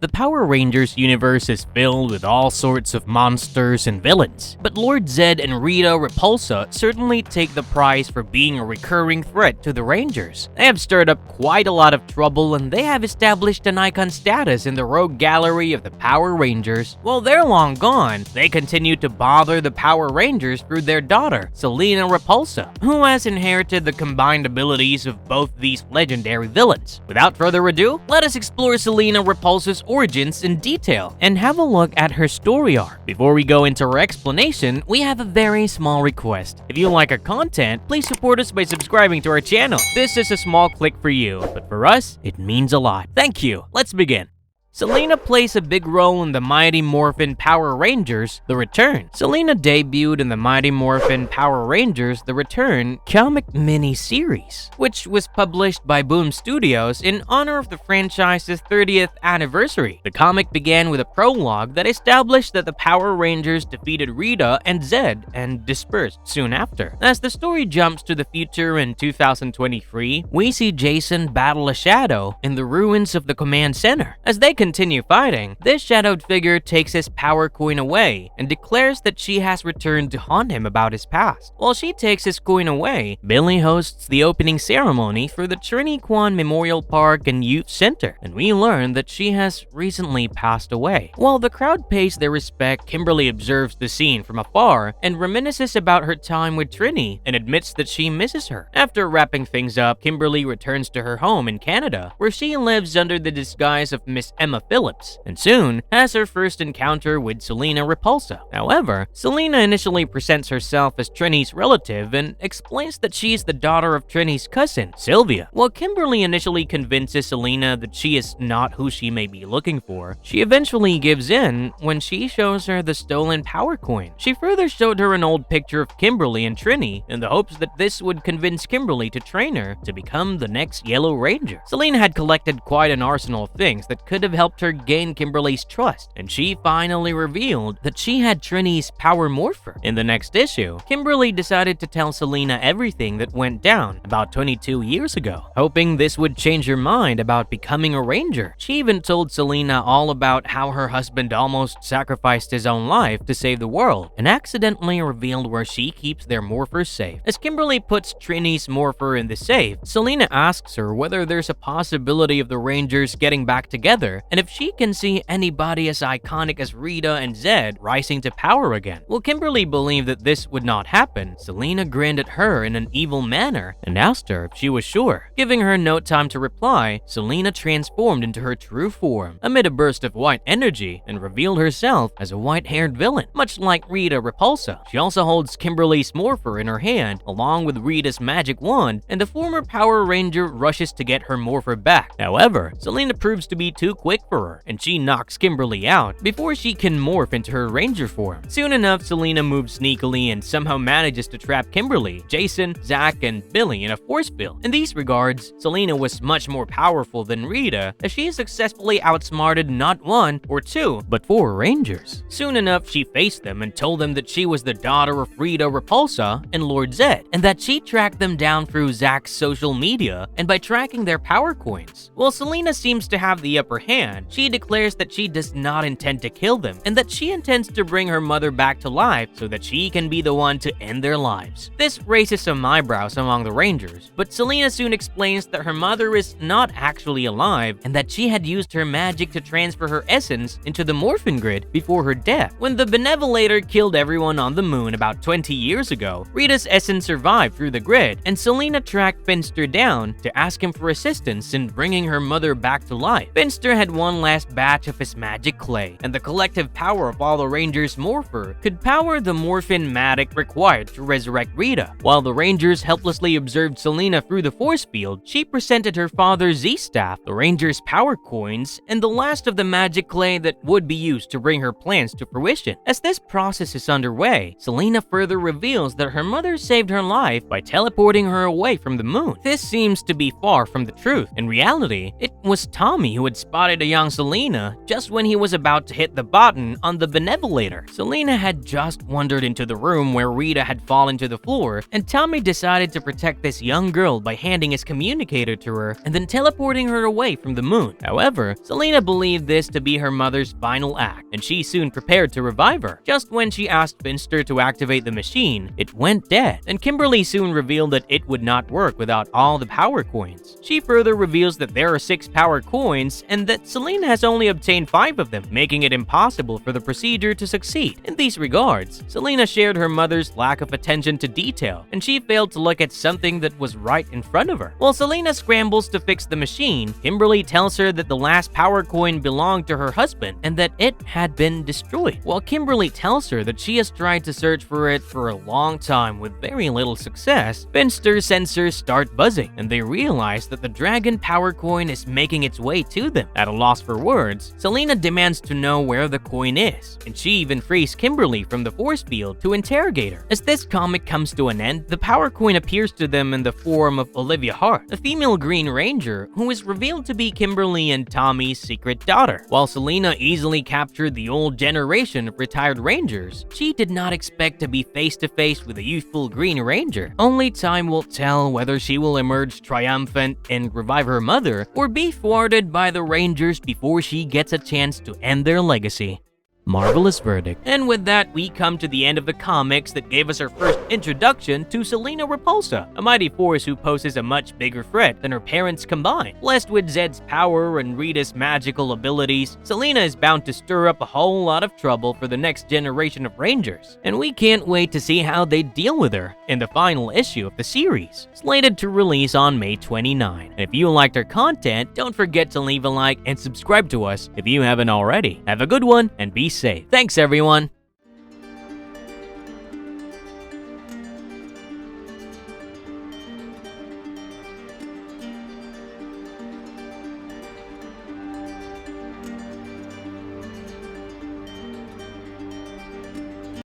The Power Rangers universe is filled with all sorts of monsters and villains, but Lord Zedd and Rita Repulsa certainly take the prize for being a recurring threat to the Rangers. They have stirred up quite a lot of trouble, and they have established an icon status in the rogue gallery of the Power Rangers. While they're long gone, they continue to bother the Power Rangers through their daughter, Selena Repulsa, who has inherited the combined abilities of both these legendary villains. Without further ado, let us explore Selena Repulsa's origins in detail and have a look at her story arc. Before we go into our explanation, we have a very small request. If you like our content, please support us by subscribing to our channel. This is a small click for you, but for us, it means a lot. Thank you. Let's begin. Selena plays a big role in the Mighty Morphin Power Rangers: The Return. Selena debuted in the Mighty Morphin Power Rangers: The Return comic mini-series, which was published by Boom Studios in honor of the franchise's 30th anniversary. The comic began with a prologue that established that the Power Rangers defeated Rita and Zedd and dispersed soon after. As the story jumps to the future in 2023, we see Jason battle a shadow in the ruins of the command center. As they continue fighting, this shadowed figure takes his power coin away and declares that she has returned to haunt him about his past. While she takes his coin away, Billy hosts the opening ceremony for the Trini Kwan Memorial Park and Youth Center, and we learn that she has recently passed away. While the crowd pays their respect, Kimberly observes the scene from afar and reminisces about her time with Trini and admits that she misses her. After wrapping things up, Kimberly returns to her home in Canada, where she lives under the disguise of Miss Emma Phillips, and soon has her first encounter with Selena Repulsa. However, Selena initially presents herself as Trini's relative and explains that she is the daughter of Trini's cousin, Sylvia. While Kimberly initially convinces Selena that she is not who she may be looking for, she eventually gives in when she shows her the stolen power coin. She further showed her an old picture of Kimberly and Trini in the hopes that this would convince Kimberly to train her to become the next Yellow Ranger. Selena had collected quite an arsenal of things that could have helped her gain Kimberly's trust, and she finally revealed that she had Trini's power morpher. In the next issue, Kimberly decided to tell Selena everything that went down about 22 years ago, hoping this would change her mind about becoming a ranger. She even told Selena all about how her husband almost sacrificed his own life to save the world, and accidentally revealed where she keeps their morphers safe. As Kimberly puts Trini's morpher in the safe, Selena asks her whether there's a possibility of the Rangers getting back together, and if she can see anybody as iconic as Rita and Zedd rising to power again. While Kimberly believed that this would not happen, Selena grinned at her in an evil manner and asked her if she was sure. Giving her no time to reply, Selena transformed into her true form amid a burst of white energy and revealed herself as a white-haired villain. Much like Rita Repulsa, she also holds Kimberly's morpher in her hand along with Rita's magic wand, and the former Power Ranger rushes to get her morpher back. However, Selena proves to be too quick for her, and she knocks Kimberly out before she can morph into her ranger form. Soon enough, Selena moves sneakily and somehow manages to trap Kimberly, Jason, Zach, and Billy in a force field. In these regards, Selena was much more powerful than Rita, as she successfully outsmarted not one or two, but 4 Rangers. Soon enough, she faced them and told them that she was the daughter of Rita Repulsa and Lord Zedd, and that she tracked them down through Zach's social media and by tracking their power coins. While Selena seems to have the upper hand, she declares that she does not intend to kill them and that she intends to bring her mother back to life so that she can be the one to end their lives. This raises some eyebrows among the Rangers, but Selena soon explains that her mother is not actually alive and that she had used her magic to transfer her essence into the Morphin Grid before her death. When the Benevolator killed everyone on the moon about 20 years ago, Rita's essence survived through the grid, and Selena tracked Finster down to ask him for assistance in bringing her mother back to life. Finster had one last batch of his magic clay, and the collective power of all the Rangers' morpher could power the morphin matic required to resurrect Rita. While the Rangers helplessly observed Selena through the force field, she presented her father Z-Staff, the Rangers' power coins, and the last of the magic clay that would be used to bring her plans to fruition. As this process is underway, Selena further reveals that her mother saved her life by teleporting her away from the moon. This seems to be far from the truth. In reality, it was Tommy who had spotted to young Selena just when he was about to hit the button on the benevolator. Selena had just wandered into the room where Rita had fallen to the floor, and Tommy decided to protect this young girl by handing his communicator to her and then teleporting her away from the moon. However, Selena believed this to be her mother's final act, and she soon prepared to revive her. Just when she asked Finster to activate the machine, it went dead, and Kimberly soon revealed that it would not work without all the power coins. She further reveals that there are 6 power coins and that Selena has only obtained 5 of them, making it impossible for the procedure to succeed. In these regards, Selena shared her mother's lack of attention to detail, and she failed to look at something that was right in front of her. While Selena scrambles to fix the machine, Kimberly tells her that the last power coin belonged to her husband and that it had been destroyed. While Kimberly tells her that she has tried to search for it for a long time with very little success, Finster's sensors start buzzing, and they realize that the dragon power coin is making its way to them. At a loss for words, Selena demands to know where the coin is, and she even frees Kimberly from the force field to interrogate her. As this comic comes to an end, the power coin appears to them in the form of Olivia Hart, a female Green Ranger who is revealed to be Kimberly and Tommy's secret daughter. While Selena easily captured the old generation of retired Rangers, she did not expect to be face to face with a youthful Green Ranger. Only time will tell whether she will emerge triumphant and revive her mother, or be thwarted by the Rangers before she gets a chance to end their legacy. Marvelous verdict. And with that, we come to the end of the comics that gave us our first introduction to Selena Repulsa, a mighty force who poses a much bigger threat than her parents combined. Blessed with Zedd's power and Rita's magical abilities, Selena is bound to stir up a whole lot of trouble for the next generation of Rangers, and we can't wait to see how they deal with her in the final issue of the series, slated to release on May 29. And if you liked our content, don't forget to leave a like and subscribe to us if you haven't already. Have a good one and be safe. Thanks, everyone.